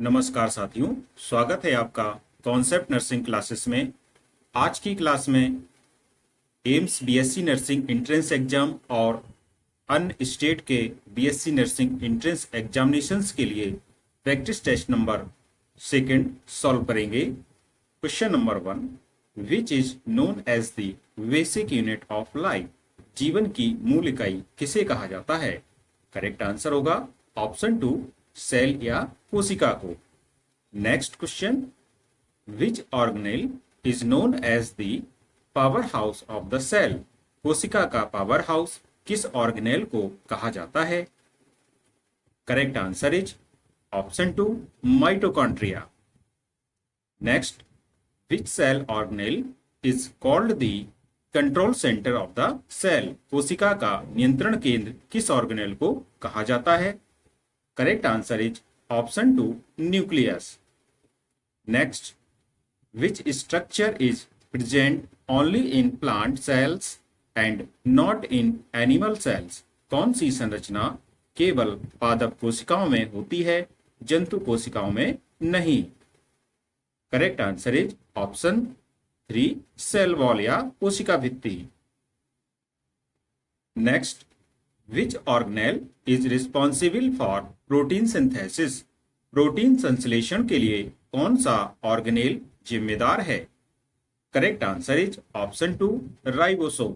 नमस्कार साथियों, स्वागत है आपका कॉन्सेप्ट नर्सिंग क्लासेस में। आज की क्लास में AIIMS BSc nursing entrance exam और अन्य स्टेट के बीएससी नर्सिंग एंट्रेंस एग्जामिनेशंस के लिए practice test number second solve करेंगे। Question number 1, which is known as the basic unit of life. जीवन की मूल इकाई किसे कहा जाता है? करेक्ट आंसर होगा ऑप्शन 2, सेल या कोशिका को। Next question, which organelle is known as the power house of the cell. कोशिका का पावर हाउस किस ऑर्गेनेल को कहा जाता है? Correct answer is option 2, mitochondria. Next, which cell organelle is called the control centre of the cell. कोशिका का नियंत्रण केंद्र किस ऑर्गेनेल को कहा जाता है? Correct answer is option 2, nucleus. Next, which structure is present only in plant cells and not in animal cells। कौन सी संरचना केवल पादप कोशिकाओं में होती है, जंतु कोशिकाओं में नहीं? Correct answer is option 3, cell wall या कोशिका भित्ति। Next, which organelle is responsible for protein synthesis. Protein संश्लेषण के लिए कौन सा ऑर्गेनेल जिम्मेदार है? Correct answer is option 2, ribosome.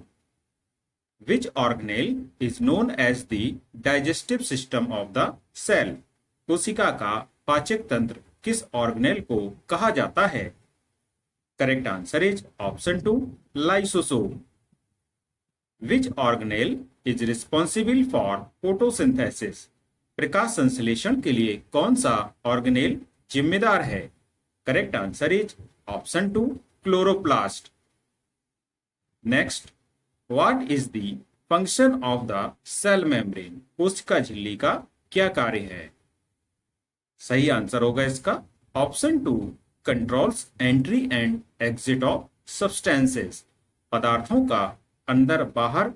Which organelle is known as the digestive system of the cell. कोशिका का पाचक तंत्र किस ऑर्गेनेल को कहा जाता है? Correct answer is option 2, lysosome. Which organelle is responsible for photosynthesis. प्रकाश संश्लेषण के लिए कौन सा ऑर्गेनेल जिम्मेदार है? Correct answer is option 2, chloroplast. Next, what is the function of the cell membrane. कोशिका झिल्ली का क्या कार्य है? सही आंसर होगा इसका option 2, controls entry and exit of substances. पदार्थों का अंदर बाहर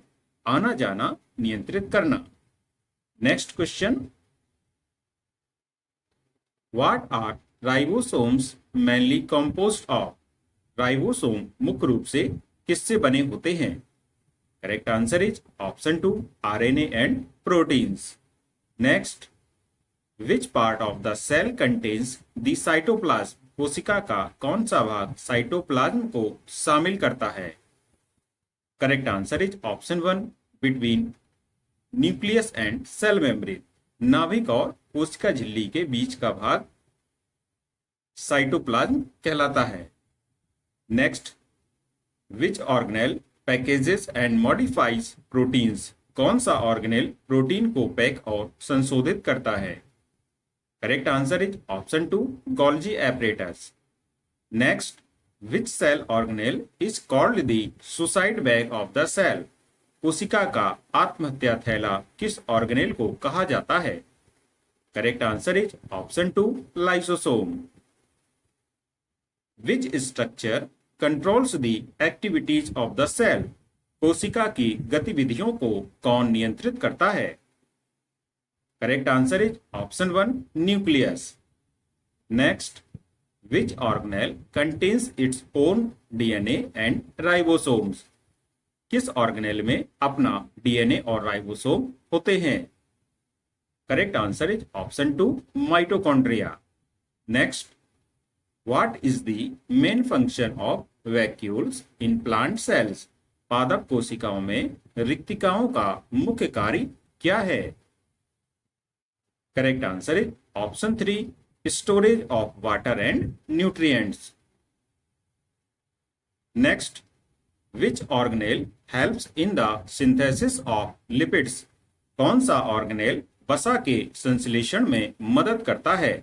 आना जाना नियंत्रित करना। Next question, what are ribosomes mainly composed of. Ribosome मुख्य रूप से किससे बने होते हैं? Correct answer is option 2, RNA and proteins. Next, which part of the cell contains the cytoplasm. कोशिका का कौन सा भाग साइटोप्लाज्म को शामिल करता है? Correct answer is option 1, between nucleus and cell membrane. नाभिक और कोशिका झिल्ली के बीच का भाग साइटोप्लाज्म कहलाता है। Next, which organelle packages and modifies proteins. कौन सा ऑर्गेनेल प्रोटीन को पैक और संशोधित करता है? Correct answer is option 2, Golgi apparatus. Next, which cell organelle is called the suicide bag of the cell. कोशिका का आत्महत्या थैला किस ऑर्गेनेल को कहा जाता है? Correct answer is option 2, lysosome. Which structure controls the activities of the cell. कोशिका की गतिविधियों को कौन नियंत्रित करता है? Correct answer is option 1, nucleus. Next, which organelle contains its own DNA and ribosomes. किस ऑर्गेनेल में अपना डीएनए और राइबोसोम होते हैं? Correct answer is option 2, mitochondria. Next, what is the main function of vacuoles in plant cells. पादप कोशिकाओं में रिक्तिकाओं का मुख्य कार्य क्या है? Correct answer is option 3, storage of water and nutrients. Next, which organelle helps in the synthesis of lipids. कौन सा ऑर्गेनेल वसा के संश्लेषण में मदद करता है?